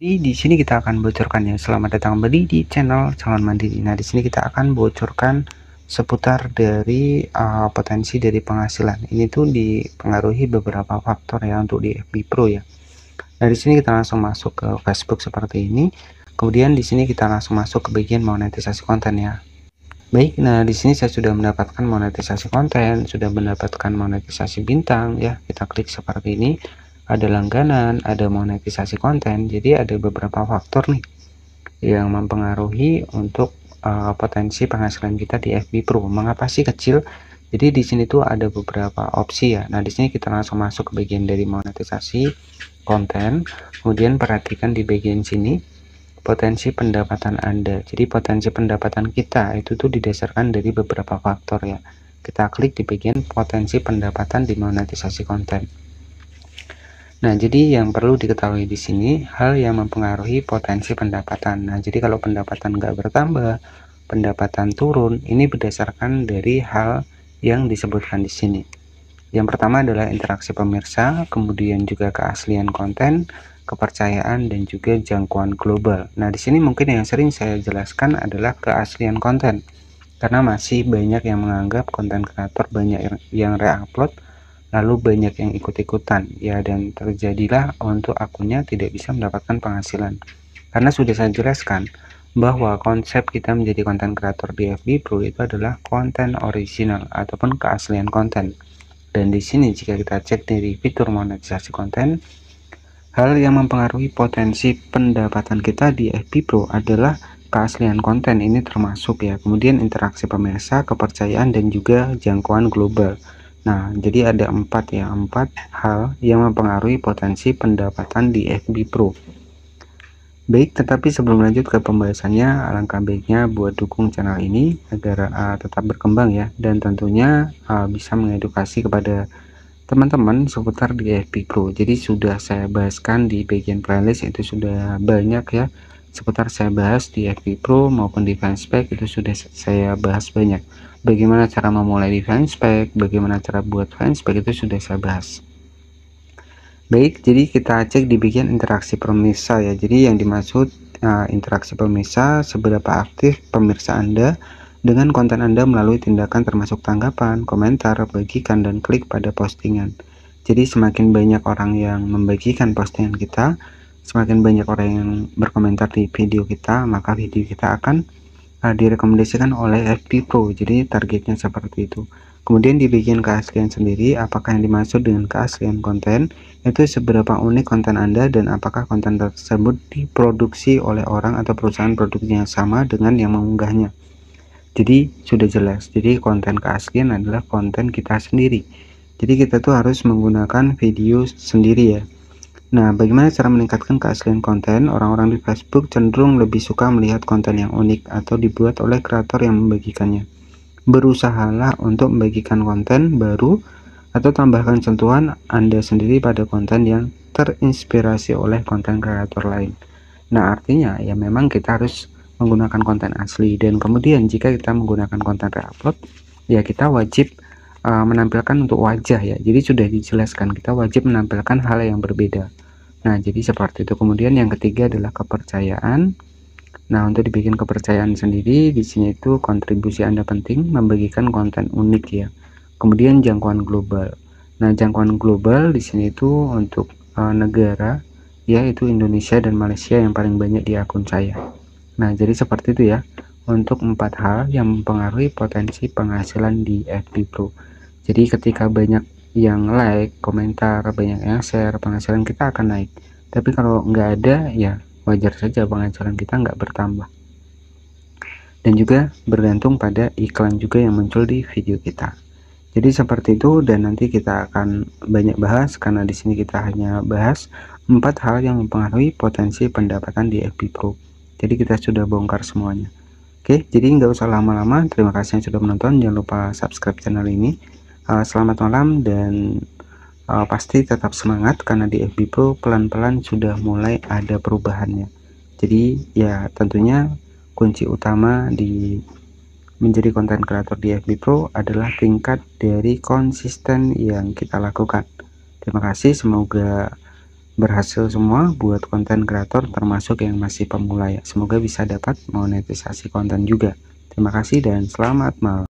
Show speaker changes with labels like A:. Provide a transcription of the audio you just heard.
A: Di sini kita akan bocorkan ya. Selamat datang kembali di channel Calon Mandiri. Nah, di sini kita akan bocorkan seputar dari potensi dari penghasilan. Ini tuh dipengaruhi beberapa faktor ya untuk di FB Pro ya. Nah, di sini kita langsung masuk ke Facebook seperti ini. Kemudian di sini kita langsung masuk ke bagian monetisasi konten ya. Baik, nah di sini saya sudah mendapatkan monetisasi konten, sudah mendapatkan monetisasi bintang ya. Kita klik seperti ini. Ada langganan, ada monetisasi konten. Jadi ada beberapa faktor nih yang mempengaruhi untuk potensi penghasilan kita di FB Pro. Mengapa sih kecil? Jadi di sini tuh ada beberapa opsi ya. Nah, di sini kita langsung masuk ke bagian dari monetisasi konten. Kemudian perhatikan di bagian sini potensi pendapatan Anda. Jadi potensi pendapatan kita itu tuh didasarkan dari beberapa faktor ya. Kita klik di bagian potensi pendapatan di monetisasi konten. Nah, jadi yang perlu diketahui di sini hal yang mempengaruhi potensi pendapatan. Nah, jadi kalau pendapatan nggak bertambah, pendapatan turun, ini berdasarkan dari hal yang disebutkan di sini. Yang pertama adalah interaksi pemirsa, kemudian juga keaslian konten, kepercayaan, dan juga jangkauan global. Nah, di sini mungkin yang sering saya jelaskan adalah keaslian konten, karena masih banyak yang menganggap konten kreator banyak yang re-upload, lalu banyak yang ikut-ikutan ya, dan terjadilah untuk akunnya tidak bisa mendapatkan penghasilan. Karena sudah saya jelaskan bahwa konsep kita menjadi konten kreator di FB Pro itu adalah konten original ataupun keaslian konten. Dan di sini jika kita cek dari fitur monetisasi konten, hal yang mempengaruhi potensi pendapatan kita di FB Pro adalah keaslian konten, ini termasuk ya, kemudian interaksi pemirsa, kepercayaan, dan juga jangkauan global. Nah, jadi ada empat hal yang mempengaruhi potensi pendapatan di FB Pro. Baik, tetapi sebelum lanjut ke pembahasannya, alangkah baiknya buat dukung channel ini agar tetap berkembang ya, dan tentunya bisa mengedukasi kepada teman-teman seputar di FB Pro. Jadi sudah saya bahaskan di bagian playlist, itu sudah banyak ya seputar saya bahas di FB Pro maupun di Fanspack, itu sudah saya bahas banyak. Bagaimana cara memulai di Fanspack, bagaimana cara buat Fanspack, itu sudah saya bahas. Baik, jadi kita cek di bagian interaksi pemirsa ya. Jadi yang dimaksud interaksi pemirsa, seberapa aktif pemirsa Anda dengan konten Anda melalui tindakan termasuk tanggapan, komentar, bagikan, dan klik pada postingan. Jadi semakin banyak orang yang membagikan postingan kita, semakin banyak orang yang berkomentar di video kita, maka video kita akan direkomendasikan oleh FB Pro. Jadi targetnya seperti itu. Kemudian di bagian keaslian sendiri, apakah yang dimaksud dengan keaslian konten, itu seberapa unik konten Anda dan apakah konten tersebut diproduksi oleh orang atau perusahaan produksi yang sama dengan yang mengunggahnya. Jadi sudah jelas, jadi konten keaslian adalah konten kita sendiri. Jadi kita tuh harus menggunakan video sendiri ya. Nah, bagaimana cara meningkatkan keaslian konten? Orang-orang di Facebook cenderung lebih suka melihat konten yang unik atau dibuat oleh kreator yang membagikannya. Berusahalah untuk membagikan konten baru atau tambahkan sentuhan Anda sendiri pada konten yang terinspirasi oleh konten kreator lain. Nah, artinya ya memang kita harus menggunakan konten asli, dan kemudian jika kita menggunakan konten re-upload ya kita wajib menampilkan untuk wajah ya. Jadi sudah dijelaskan kita wajib menampilkan hal yang berbeda. Nah, jadi seperti itu. Kemudian yang ketiga adalah kepercayaan. Nah, untuk dibikin kepercayaan sendiri di sini itu kontribusi Anda penting membagikan konten unik ya. Kemudian jangkauan global. Nah, jangkauan global di sini itu untuk negara yaitu Indonesia dan Malaysia yang paling banyak di akun saya. Nah, jadi seperti itu ya untuk 4 hal yang mempengaruhi potensi penghasilan di FB Pro. Jadi ketika banyak yang like, komentar, banyak yang share, penghasilan kita akan naik. Tapi kalau nggak ada ya wajar saja penghasilan kita nggak bertambah. Dan juga bergantung pada iklan juga yang muncul di video kita. Jadi seperti itu, dan nanti kita akan banyak bahas karena di sini kita hanya bahas 4 hal yang mempengaruhi potensi pendapatan di FB Pro. Jadi kita sudah bongkar semuanya. Oke, jadi nggak usah lama-lama. Terima kasih yang sudah menonton. Jangan lupa subscribe channel ini. Selamat malam, dan pasti tetap semangat karena di FB Pro pelan-pelan sudah mulai ada perubahannya. Jadi ya tentunya kunci utama di menjadi konten kreator di FB Pro adalah tingkat dari konsisten yang kita lakukan. Terima kasih, semoga berhasil semua buat konten kreator termasuk yang masih pemula ya. Semoga bisa dapat monetisasi konten juga. Terima kasih dan selamat malam.